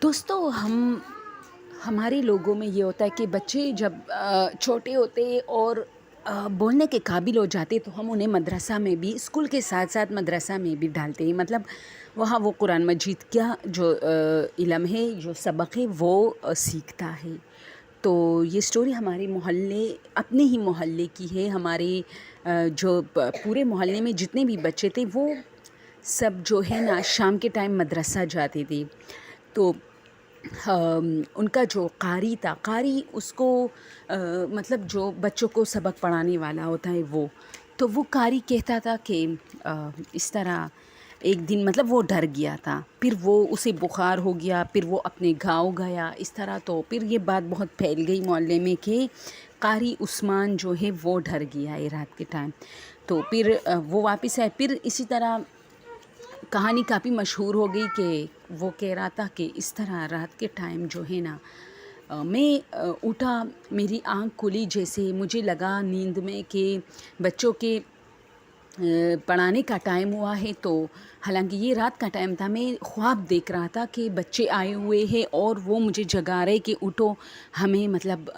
دوستوں ہمارے لوگوں میں یہ ہوتا ہے کہ بچے جب چھوٹے ہوتے اور بولنے کے قابل ہو جاتے تو ہم انہیں مدرسہ میں بھی اسکول کے ساتھ ساتھ مدرسہ میں بھی ڈالتے ہیں، مطلب وہاں وہ قرآن مجید کا جو علم ہے، جو سبق ہے وہ سیکھتا ہے۔ تو یہ سٹوری ہمارے محلے، اپنے ہی محلے کی ہے۔ ہمارے جو پورے محلے میں جتنے بھی بچے تھے وہ سب جو ہے نا شام کے ٹائم مدرسہ جاتے تھے۔ تو ان کا جو قاری تھا، قاری اس کو مطلب جو بچوں کو سبق پڑھانے والا ہوتا ہے وہ قاری کہتا تھا کہ اس طرح ایک دن مطلب وہ ڈر گیا تھا، پھر وہ اسے بخار ہو گیا، پھر وہ اپنے گاؤں گیا اس طرح۔ تو پھر یہ بات بہت پھیل گئی محلے میں کہ قاری عثمان جو ہے وہ ڈر گیا ہے رات کے ٹائم۔ تو پھر وہ واپس آئے، پھر اسی طرح کہانی کافی مشہور ہو گئی کہ وہ کہہ رہا تھا کہ اس طرح رات کے ٹائم جو ہے نا میں اٹھا، میری آنکھ کھلی، جیسے مجھے لگا نیند میں کہ بچوں کے پڑھانے کا ٹائم ہوا ہے۔ تو حالانکہ یہ رات کا ٹائم تھا، میں خواب دیکھ رہا تھا کہ بچے آئے ہوئے ہیں اور وہ مجھے جگا رہے کہ اٹھو، ہمیں مطلب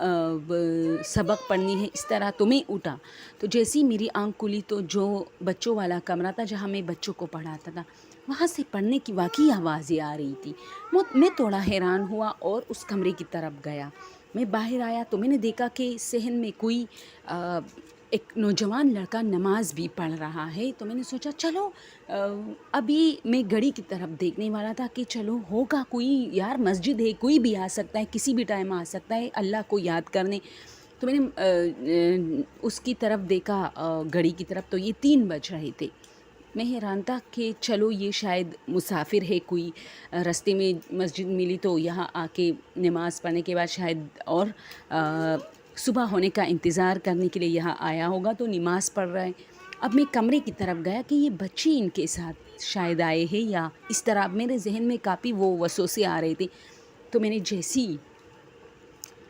سبق پڑھنی ہے اس طرح۔ تو میں اٹھا، تو جیسے ہی میری آنکھ کھلی تو جو بچوں والا کمرہ تھا جہاں میں بچوں کو پڑھاتا تھا، وہاں سے پڑھنے کی واقعی آوازیں آ رہی تھی۔ میں تھوڑا حیران ہوا اور اس کمرے کی طرف گیا۔ میں باہر آیا تو میں نے دیکھا کہ صحن میں کوئی ایک نوجوان لڑکا نماز بھی پڑھ رہا ہے۔ تو میں نے سوچا چلو، ابھی میں گھڑی کی طرف دیکھنے والا تھا کہ چلو ہوگا کوئی، یار مسجد ہے، کوئی بھی آ سکتا ہے، کسی بھی ٹائم آ سکتا ہے اللہ کو یاد کرنے۔ تو میں نے اس کی طرف دیکھا، گھڑی کی طرف، تو یہ 3 بج رہے تھے۔ میں حیران تھا کہ چلو یہ شاید مسافر ہے، کوئی رستے میں مسجد ملی تو یہاں آ کے نماز پڑھنے کے بعد شاید اور صبح ہونے کا انتظار کرنے کے لیے یہاں آیا ہوگا تو نماز پڑھ رہا ہے۔ اب میں کمرے کی طرف گیا کہ یہ بچے ان کے ساتھ شاید آئے ہیں یا اس طرح، میرے ذہن میں کافی وہ وسوسے آ رہے تھے۔ تو میں نے جیسی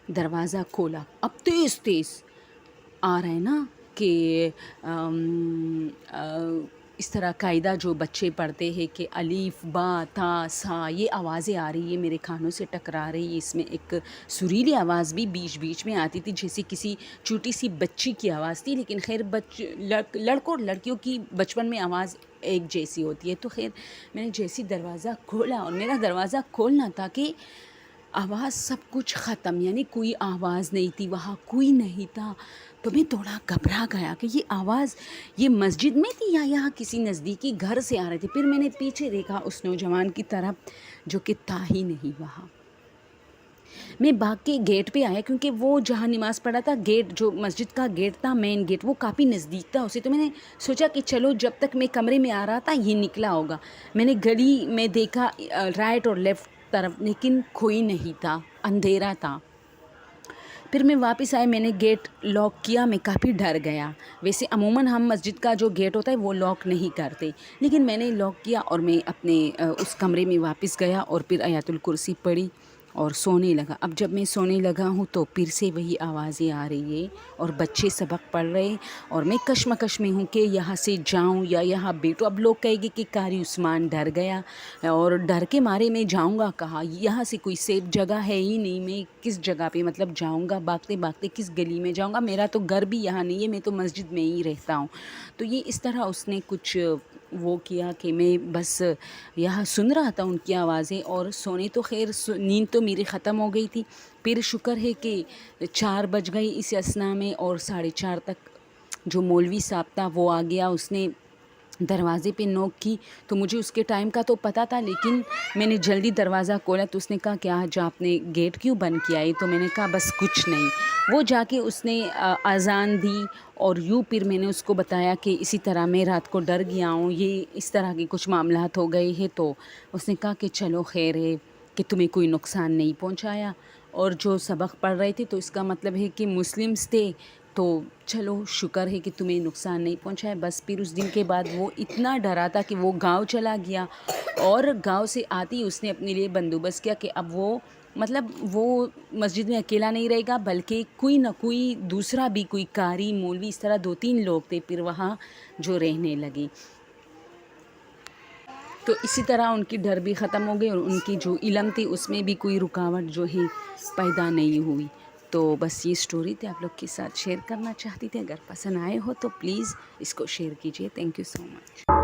دروازہ کھولا، اب تیز تیز آ رہا ہے نا کہ اس طرح قاعدہ جو بچے پڑھتے ہیں کہ الف با تا سا، یہ آوازیں آ رہی ہے، میرے کانوں سے ٹکرا رہی ہے۔ اس میں ایک سریلی آواز بھی بیچ بیچ میں آتی تھی، جیسے کسی چھوٹی سی بچی کی آواز تھی، لیکن خیر لڑکوں اور لڑکیوں کی بچپن میں آواز ایک جیسی ہوتی ہے۔ تو خیر میں نے جیسی دروازہ کھولا، اور میرا دروازہ کھولنا تھا کہ آواز سب کچھ ختم، یعنی کوئی آواز نہیں تھی، وہاں کوئی نہیں تھا۔ تو میں تھوڑا گھبرا گیا کہ یہ آواز یہ مسجد میں تھی یا یہاں کسی نزدیکی گھر سے آ رہے تھے۔ پھر میں نے پیچھے دیکھا اس نوجوان کی طرف جو کہ تھا ہی نہیں وہاں۔ میں بھاگ کے گیٹ پہ آیا، کیونکہ وہ جہاں نماز پڑھا تھا، گیٹ جو مسجد کا گیٹ تھا، مین گیٹ، وہ کافی نزدیک تھا اسے۔ تو میں نے سوچا کہ چلو جب تک میں کمرے میں آ رہا تھا یہ نکلا ہوگا۔ میں نے گلی میں دیکھا رائٹ اور لیفٹ طرف، لیکن کوئی نہیں تھا، اندھیرا تھا۔ پھر میں واپس آئے، میں نے گیٹ لاک کیا، میں کافی ڈر گیا۔ ویسے عموماً ہم مسجد کا جو گیٹ ہوتا ہے وہ لاک نہیں کرتے، لیکن میں نے لاک کیا اور میں اپنے اس کمرے میں واپس گیا اور پھر آیت الکرسی پڑھی اور سونے لگا۔ اب جب میں سونے لگا ہوں تو پھر سے وہی آوازیں آ رہی ہے اور بچے سبق پڑھ رہے، اور میں کشمکش میں ہوں کہ یہاں سے جاؤں یا یہاں بیٹھوں۔ اب لوگ کہیں گے کہ قاری عثمان ڈر گیا، اور ڈر کے مارے میں جاؤں گا کہاں، یہاں سے کوئی سیف جگہ ہے ہی نہیں، میں کس جگہ پہ مطلب جاؤں گا، بھاگتے بھاگتے کس گلی میں جاؤں گا، میرا تو گھر بھی یہاں نہیں ہے، میں تو مسجد میں ہی رہتا ہوں۔ تو یہ اس طرح اس نے کچھ وہ کیا کہ میں بس یہاں سن رہا تھا ان کی آوازیں، اور سونے تو خیر نیند تو میری ختم ہو گئی تھی۔ پھر شکر ہے کہ 4 بج گئی اس اثنا میں، اور 4:30 تک جو مولوی صاحب تھا وہ آ گیا، اس نے دروازے پہ نوک کی۔ تو مجھے اس کے ٹائم کا تو پتہ تھا، لیکن میں نے جلدی دروازہ کھولا تو اس نے کہا کہ آج آپ نے گیٹ کیوں بند کیا ہے؟ تو میں نے کہا بس کچھ نہیں۔ وہ جا کے اس نے اذان دی، اور یوں پھر میں نے اس کو بتایا کہ اسی طرح میں رات کو ڈر گیا ہوں، یہ اس طرح کے کچھ معاملات ہو گئے ہیں۔ تو اس نے کہا کہ چلو خیر ہے کہ تمہیں کوئی نقصان نہیں پہنچایا، اور جو سبق پڑھ رہے تھے تو اس کا مطلب ہے کہ مسلمس تھے، تو چلو شکر ہے کہ تمہیں نقصان نہیں پہنچایا۔ بس پھر اس دن کے بعد وہ اتنا ڈرا تھا کہ وہ گاؤں چلا گیا، اور گاؤں سے آتی اس نے اپنے لیے بندوبست کیا کہ اب وہ مطلب وہ مسجد میں اکیلا نہیں رہے گا، بلکہ کوئی نہ کوئی دوسرا بھی، کوئی قاری مولوی، اس طرح 2-3 لوگ تھے پھر وہاں جو رہنے لگے۔ تو اسی طرح ان کی ڈر بھی ختم ہو گئی اور ان کی جو علم تھی اس میں بھی کوئی رکاوٹ جو ہے پیدا نہیں ہوئی. تو بس یہ اسٹوری تھی آپ لوگ کے ساتھ شیئر کرنا چاہتی تھی. اگر پسند آئے ہو تو پلیز اس کو شیئر کیجیے. Thank you so much.